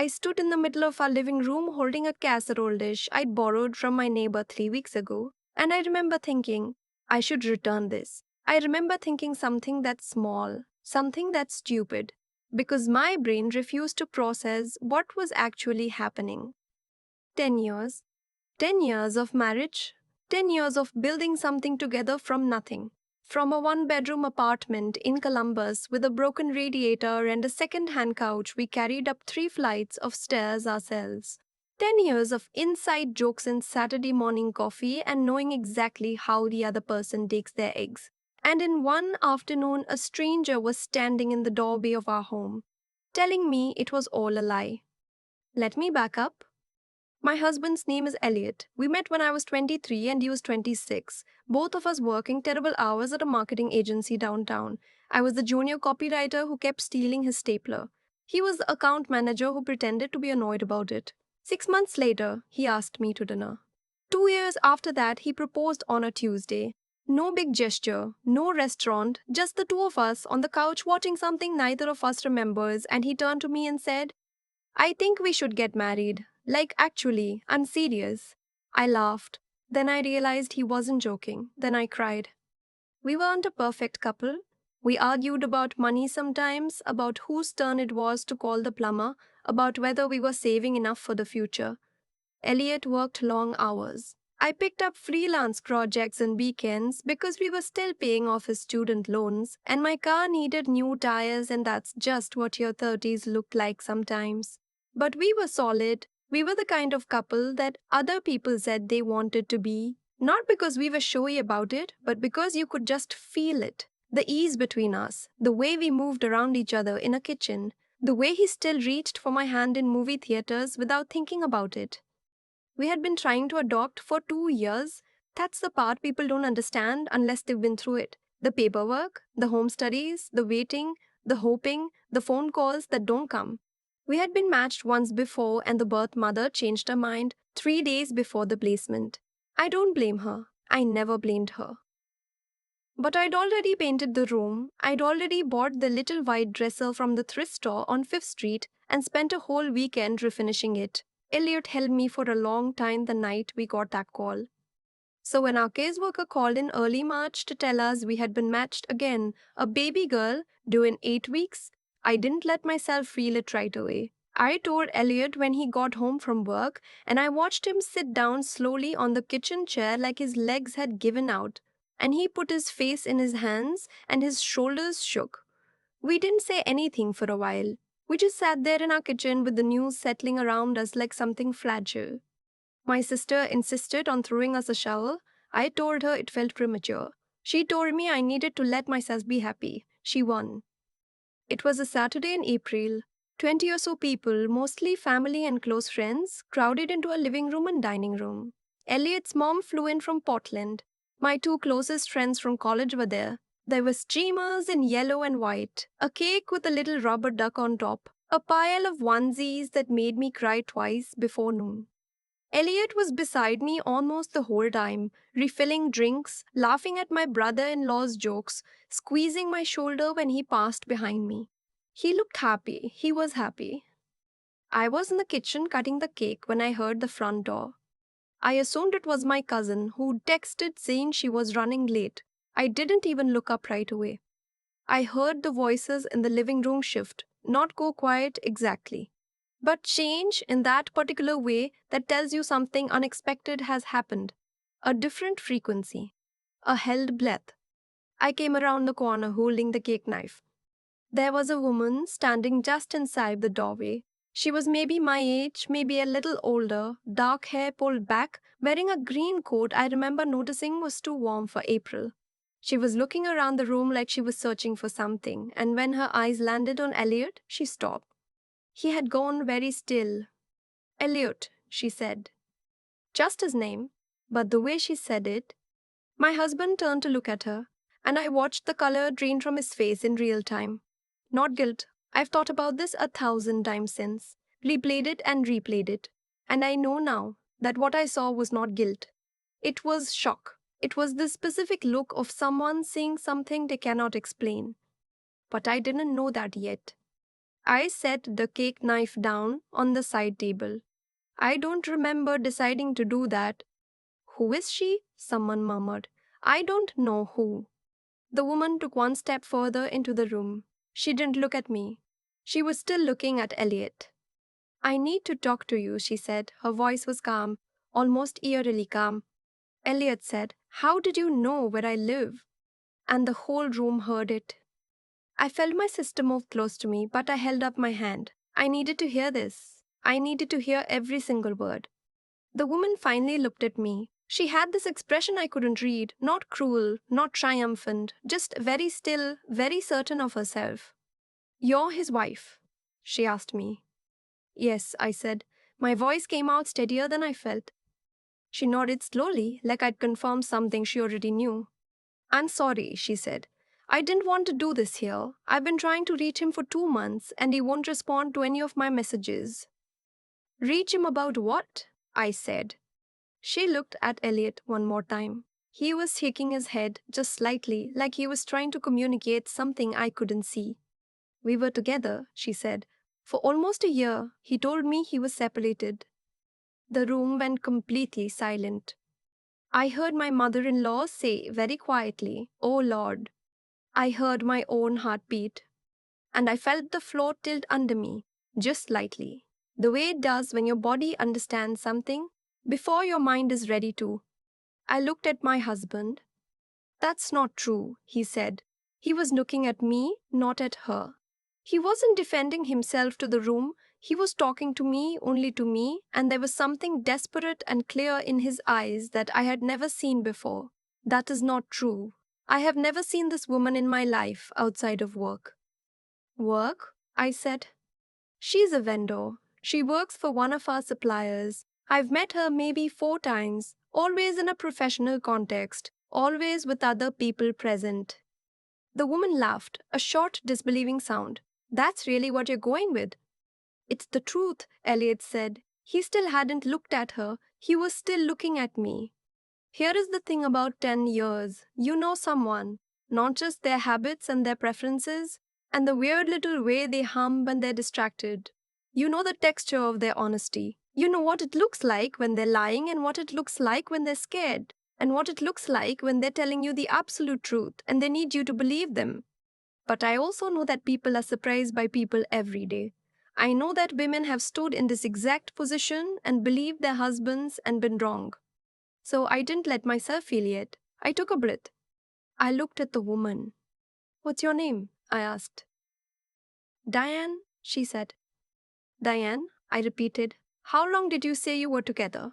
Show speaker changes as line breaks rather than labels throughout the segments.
I stood in the middle of our living room holding a casserole dish I'd borrowed from my neighbor 3 weeks ago, and I remember thinking, I should return this. I remember thinking something that's small, something that's stupid, because my brain refused to process what was actually happening. 10 years. 10 years of marriage, 10 years of building something together from nothing. From a one-bedroom apartment in Columbus with a broken radiator and a second-hand couch, we carried up 3 flights of stairs ourselves. 10 years of inside jokes and Saturday morning coffee and knowing exactly how the other person takes their eggs. And in one afternoon, a stranger was standing in the doorway of our home, telling me it was all a lie. Let me back up. My husband's name is Elliot. We met when I was 23 and he was 26, both of us working terrible hours at a marketing agency downtown. I was the junior copywriter who kept stealing his stapler. He was the account manager who pretended to be annoyed about it. 6 months later, he asked me to dinner. 2 years after that, he proposed on a Tuesday. No big gesture, no restaurant, just the two of us on the couch watching something neither of us remembers, and he turned to me and said, I think we should get married. Like, actually, I'm serious. I laughed. Then I realized he wasn't joking. Then I cried. We weren't a perfect couple. We argued about money sometimes, about whose turn it was to call the plumber, about whether we were saving enough for the future. Elliot worked long hours. I picked up freelance projects and weekends because we were still paying off his student loans, and my car needed new tires, and that's just what your 30s look like sometimes. But we were solid. We were the kind of couple that other people said they wanted to be, not because we were showy about it, but because you could just feel it. The ease between us, the way we moved around each other in a kitchen, the way he still reached for my hand in movie theaters without thinking about it. We had been trying to adopt for 2 years. That's the part people don't understand unless they've been through it. The paperwork, the home studies, the waiting, the hoping, the phone calls that don't come. We had been matched once before, and the birth mother changed her mind 3 days before the placement. I don't blame her. I never blamed her. But I'd already painted the room. I'd already bought the little white dresser from the thrift store on 5th Street and spent a whole weekend refinishing it. Elliot held me for a long time the night we got that call. So when our caseworker called in early March to tell us we had been matched again, a baby girl due in 8 weeks, I didn't let myself feel it right away. I told Elliot when he got home from work, and I watched him sit down slowly on the kitchen chair like his legs had given out, and he put his face in his hands and his shoulders shook. We didn't say anything for a while. We just sat there in our kitchen with the news settling around us like something fragile. My sister insisted on throwing us a shower. I told her it felt premature. She told me I needed to let myself be happy. She won. It was a Saturday in April. 20 or so people, mostly family and close friends, crowded into a living room and dining room. Elliot's mom flew in from Portland. My two closest friends from college were there. There were streamers in yellow and white, a cake with a little rubber duck on top, a pile of onesies that made me cry twice before noon. Elliot was beside me almost the whole time, refilling drinks, laughing at my brother-in-law's jokes, squeezing my shoulder when he passed behind me. He looked happy. He was happy. I was in the kitchen cutting the cake when I heard the front door. I assumed it was my cousin, who texted saying she was running late. I didn't even look up right away. I heard the voices in the living room shift, not go quiet exactly, but change in that particular way that tells you something unexpected has happened. A different frequency. A held breath. I came around the corner holding the cake knife. There was a woman standing just inside the doorway. She was maybe my age, maybe a little older, dark hair pulled back, wearing a green coat I remember noticing was too warm for April. She was looking around the room like she was searching for something, and when her eyes landed on Elliot, she stopped. He had gone very still. Elliot, she said. Just his name, but the way she said it. My husband turned to look at her, and I watched the color drain from his face in real time. Not guilt. I've thought about this 1,000 times since, replayed it and replayed it, and I know now that what I saw was not guilt. It was shock. It was the specific look of someone seeing something they cannot explain. But I didn't know that yet. I set the cake knife down on the side table. I don't remember deciding to do that. Who is she? Someone murmured. I don't know who. The woman took one step further into the room. She didn't look at me. She was still looking at Elliot. I need to talk to you, she said. Her voice was calm, almost eerily calm. Elliot said, How did you know where I live? And the whole room heard it. I felt my sister move close to me, but I held up my hand. I needed to hear this. I needed to hear every single word. The woman finally looked at me. She had this expression I couldn't read, not cruel, not triumphant, just very still, very certain of herself. You're his wife, she asked me. Yes, I said. My voice came out steadier than I felt. She nodded slowly, like I'd confirmed something she already knew. I'm sorry, she said. I didn't want to do this here. I've been trying to reach him for 2 months, and he won't respond to any of my messages. Reach him about what? I said. She looked at Elliot one more time. He was shaking his head just slightly, like he was trying to communicate something I couldn't see. We were together, she said. For almost a year, he told me he was separated. The room went completely silent. I heard my mother-in-law say very quietly, Oh Lord. I heard my own heartbeat, and I felt the floor tilt under me, just slightly, the way it does when your body understands something before your mind is ready to. I looked at my husband. That's not true, he said. He was looking at me, not at her. He wasn't defending himself to the room. He was talking to me, only to me, and there was something desperate and clear in his eyes that I had never seen before. That is not true. I have never seen this woman in my life outside of work. Work? I said. She's a vendor. She works for one of our suppliers. I've met her maybe 4 times, always in a professional context, always with other people present. The woman laughed, a short, disbelieving sound. That's really what you're going with. It's the truth, Elliot said. He still hadn't looked at her. He was still looking at me. Here is the thing about 10 years. You know someone, not just their habits and their preferences, and the weird little way they hum when they're distracted. You know the texture of their honesty. You know what it looks like when they're lying and what it looks like when they're scared, and what it looks like when they're telling you the absolute truth and they need you to believe them. But I also know that people are surprised by people every day. I know that women have stood in this exact position and believed their husbands and been wrong. So I didn't let myself feel it. I took a breath. I looked at the woman. What's your name? I asked. Diane, she said. Diane, I repeated. How long did you say you were together?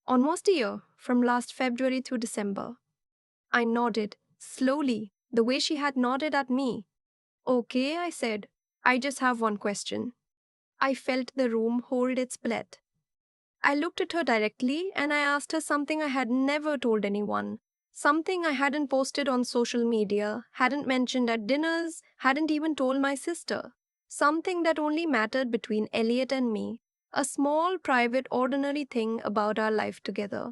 Almost a year, from last February through December. I nodded, slowly, the way she had nodded at me. Okay, I said. I just have one question. I felt the room hold its breath. I looked at her directly and I asked her something I had never told anyone. Something I hadn't posted on social media, hadn't mentioned at dinners, hadn't even told my sister. Something that only mattered between Elliot and me. A small, private, ordinary thing about our life together.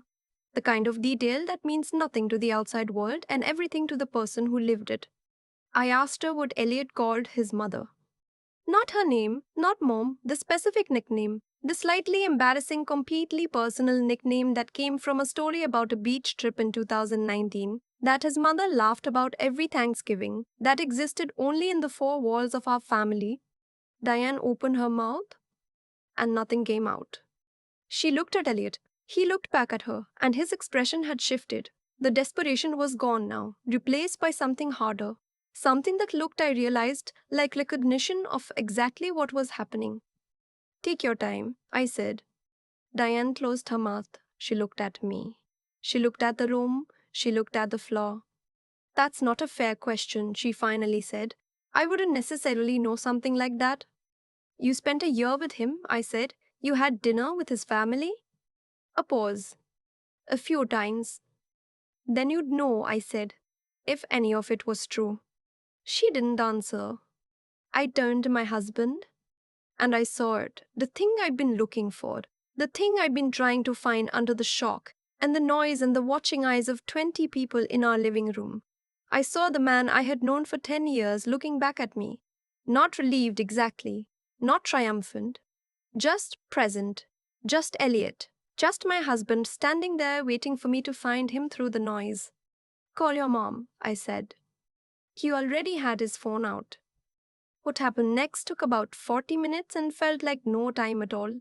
The kind of detail that means nothing to the outside world and everything to the person who lived it. I asked her what Elliot called his mother. Not her name, not mom, the specific nickname. The slightly embarrassing, completely personal nickname that came from a story about a beach trip in 2019 that his mother laughed about every Thanksgiving, that existed only in the four walls of our family. Diane opened her mouth and nothing came out. She looked at Elliot. He looked back at her, and his expression had shifted. The desperation was gone now, replaced by something harder. Something that looked, I realized, like recognition of exactly what was happening. Take your time, I said. Diane closed her mouth. She looked at me. She looked at the room. She looked at the floor. That's not a fair question, she finally said. I wouldn't necessarily know something like that. You spent a year with him, I said. You had dinner with his family? A pause. A few times. Then you'd know, I said, if any of it was true. She didn't answer. I turned to my husband, and I saw it, the thing I'd been looking for, the thing I'd been trying to find under the shock and the noise and the watching eyes of 20 people in our living room. I saw the man I had known for 10 years looking back at me, Not relieved exactly, not triumphant, just present, just Elliot, just my husband standing there waiting for me to find him through the noise. Call your mom, I said. He already had his phone out. What happened next took about 40 minutes and felt like no time at all.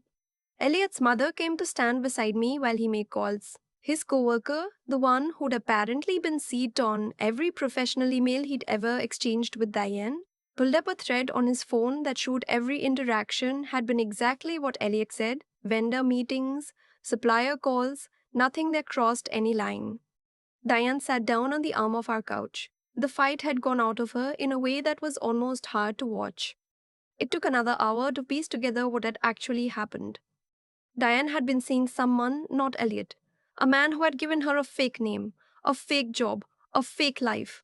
Elliot's mother came to stand beside me while he made calls. His coworker, the one who'd apparently been seat on every professional email he'd ever exchanged with Diane, pulled up a thread on his phone that showed every interaction had been exactly what Elliot said: vendor meetings, supplier calls, nothing that crossed any line. Diane sat down on the arm of our couch. The fight had gone out of her in a way that was almost hard to watch. It took another hour to piece together what had actually happened. Diane had been seeing someone, not Elliot, a man who had given her a fake name, a fake job, a fake life.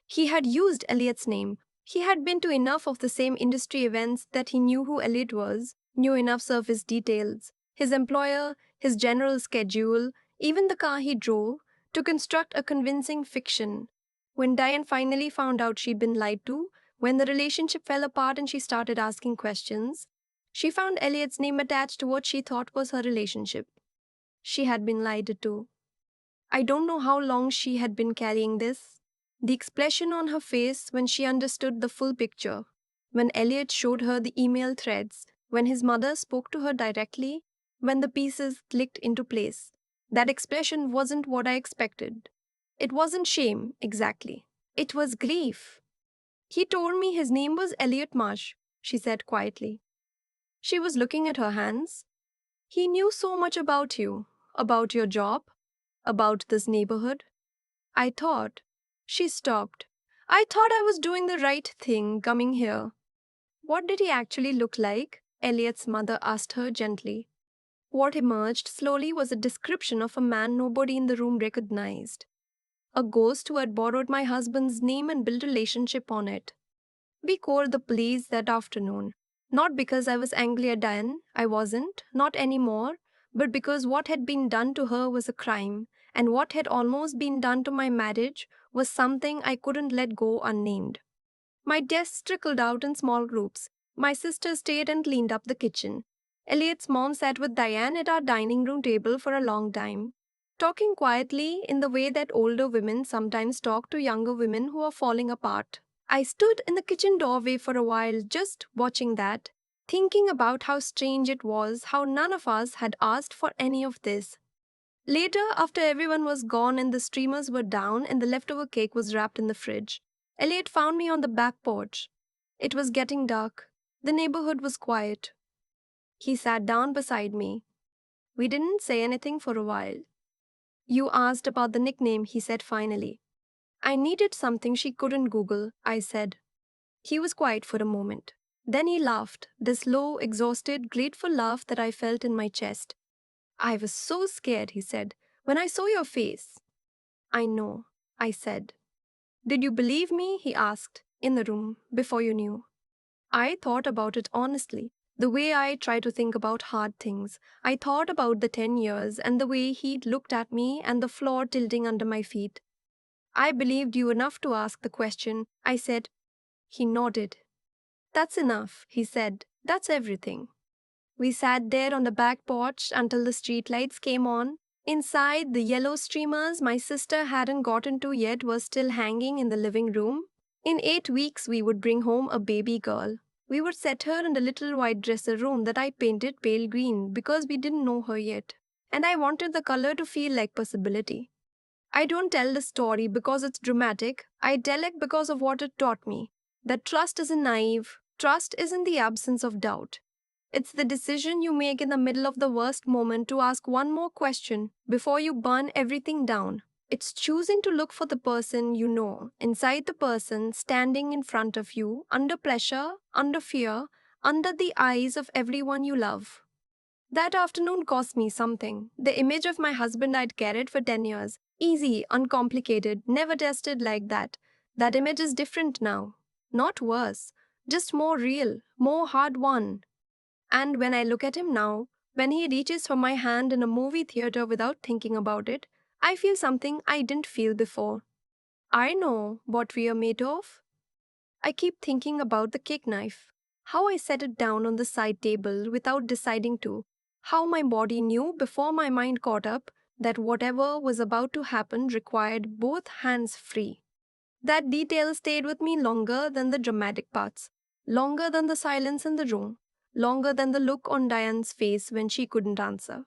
He had used Elliot's name. He had been to enough of the same industry events that he knew who Elliot was, knew enough surface details, his employer, his general schedule, even the car he drove, to construct a convincing fiction. When Diane finally found out she'd been lied to, when the relationship fell apart and she started asking questions, she found Elliot's name attached to what she thought was her relationship. She had been lied to. I don't know how long she had been carrying this. The expression on her face when she understood the full picture, when Elliot showed her the email threads, when his mother spoke to her directly, when the pieces clicked into place. That expression wasn't what I expected. It wasn't shame, exactly. It was grief. He told me his name was Elliot Marsh, she said quietly. She was looking at her hands. He knew so much about you, about your job, about this neighborhood. I thought. She stopped. I thought I was doing the right thing coming here. What did he actually look like? Elliot's mother asked her gently. What emerged slowly was a description of a man nobody in the room recognized. A ghost who had borrowed my husband's name and built a relationship on it. We called the police that afternoon. Not because I was angry at Diane, I wasn't, not anymore, but because what had been done to her was a crime, and what had almost been done to my marriage was something I couldn't let go unnamed. My guests trickled out in small groups. My sister stayed and cleaned up the kitchen. Elliot's mom sat with Diane at our dining room table for a long time, talking quietly in the way that older women sometimes talk to younger women who are falling apart. I stood in the kitchen doorway for a while, just watching that, thinking about how strange it was how none of us had asked for any of this. Later, after everyone was gone and the streamers were down and the leftover cake was wrapped in the fridge, Elliot found me on the back porch. It was getting dark. The neighborhood was quiet. He sat down beside me. We didn't say anything for a while. You asked about the nickname, he said finally. I needed something she couldn't Google, I said. He was quiet for a moment. Then he laughed, this low, exhausted, grateful laugh that I felt in my chest. I was so scared, he said, when I saw your face. I know, I said. Did you believe me? He asked, in the room, before you knew. I thought about it honestly. The way I try to think about hard things. I thought about the 10 years and the way he'd looked at me and the floor tilting under my feet. I believed you enough to ask the question. I said. He nodded. That's enough, he said. That's everything. We sat there on the back porch until the streetlights came on. Inside, the yellow streamers my sister hadn't gotten to yet were still hanging in the living room. In 8 weeks, we would bring home a baby girl. We would set her in the little white dresser room that I painted pale green because we didn't know her yet. And I wanted the color to feel like possibility. I don't tell the story because it's dramatic. I tell it because of what it taught me. That trust isn't naive. Trust isn't the absence of doubt. It's the decision you make in the middle of the worst moment to ask one more question before you burn everything down. It's choosing to look for the person you know, inside the person standing in front of you, under pressure, under fear, under the eyes of everyone you love. That afternoon cost me something. The image of my husband I'd carried for 10 years. Easy, uncomplicated, never tested like that. That image is different now. Not worse, just more real, more hard-won. And when I look at him now, when he reaches for my hand in a movie theater without thinking about it, I feel something I didn't feel before. I know what we are made of. I keep thinking about the cake knife. How I set it down on the side table without deciding to. How my body knew before my mind caught up that whatever was about to happen required both hands free. That detail stayed with me longer than the dramatic parts, longer than the silence in the room, longer than the look on Diane's face when she couldn't answer.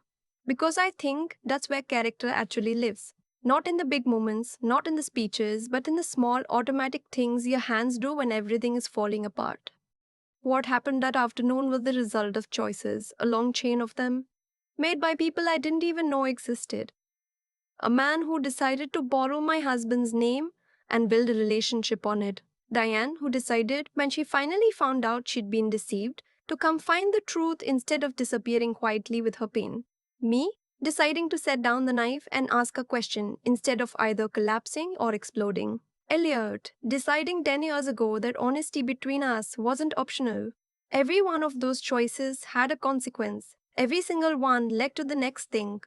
Because I think that's where character actually lives. Not in the big moments, not in the speeches, but in the small automatic things your hands do when everything is falling apart. What happened that afternoon was the result of choices, a long chain of them, made by people I didn't even know existed. A man who decided to borrow my husband's name and build a relationship on it. Diane, who decided, when she finally found out she'd been deceived, to come find the truth instead of disappearing quietly with her pain. Me, deciding to set down the knife and ask a question instead of either collapsing or exploding. Elliot, deciding 10 years ago that honesty between us wasn't optional. Every one of those choices had a consequence. Every single one led to the next thing.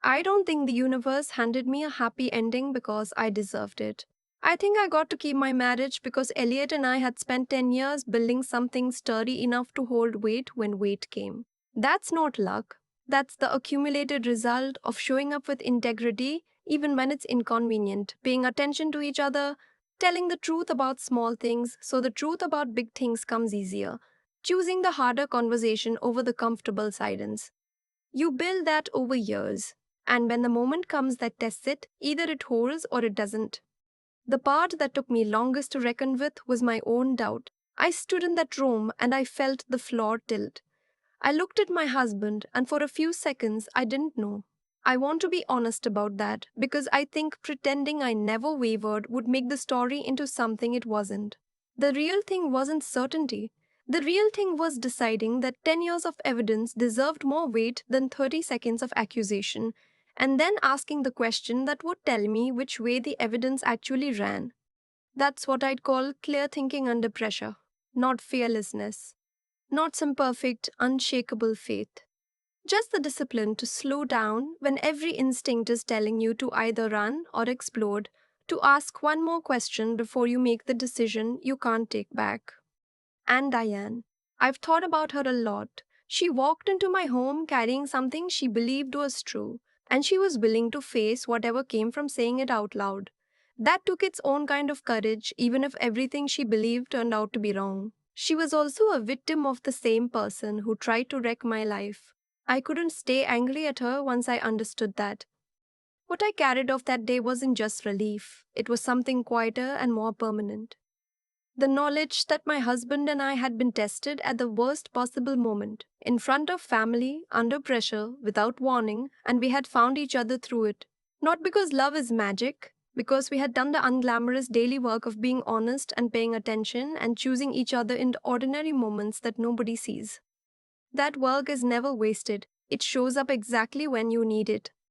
I don't think the universe handed me a happy ending because I deserved it. I think I got to keep my marriage because Elliot and I had spent 10 years building something sturdy enough to hold weight when weight came. That's not luck. That's the accumulated result of showing up with integrity even when it's inconvenient, paying attention to each other, telling the truth about small things so the truth about big things comes easier, choosing the harder conversation over the comfortable silence. You build that over years, and when the moment comes that tests it, either it holds or it doesn't. The part that took me longest to reckon with was my own doubt. I stood in that room and I felt the floor tilt. I looked at my husband, and for a few seconds I didn't know. I want to be honest about that because I think pretending I never wavered would make the story into something it wasn't. The real thing wasn't certainty. The real thing was deciding that 10 years of evidence deserved more weight than 30 seconds of accusation, and then asking the question that would tell me which way the evidence actually ran. That's what I'd call clear thinking under pressure, not fearlessness. Not some perfect, unshakable faith. Just the discipline to slow down when every instinct is telling you to either run or explode, to ask one more question before you make the decision you can't take back. And Diane. I've thought about her a lot. She walked into my home carrying something she believed was true, and she was willing to face whatever came from saying it out loud. That took its own kind of courage, even if everything she believed turned out to be wrong. She was also a victim of the same person who tried to wreck my life. I couldn't stay angry at her once I understood that. What I carried off that day wasn't just relief, it was something quieter and more permanent. The knowledge that my husband and I had been tested at the worst possible moment, in front of family, under pressure, without warning, and we had found each other through it. Not because love is magic, because we had done the unglamorous daily work of being honest and paying attention and choosing each other in the ordinary moments that nobody sees. That work is never wasted, it shows up exactly when you need it.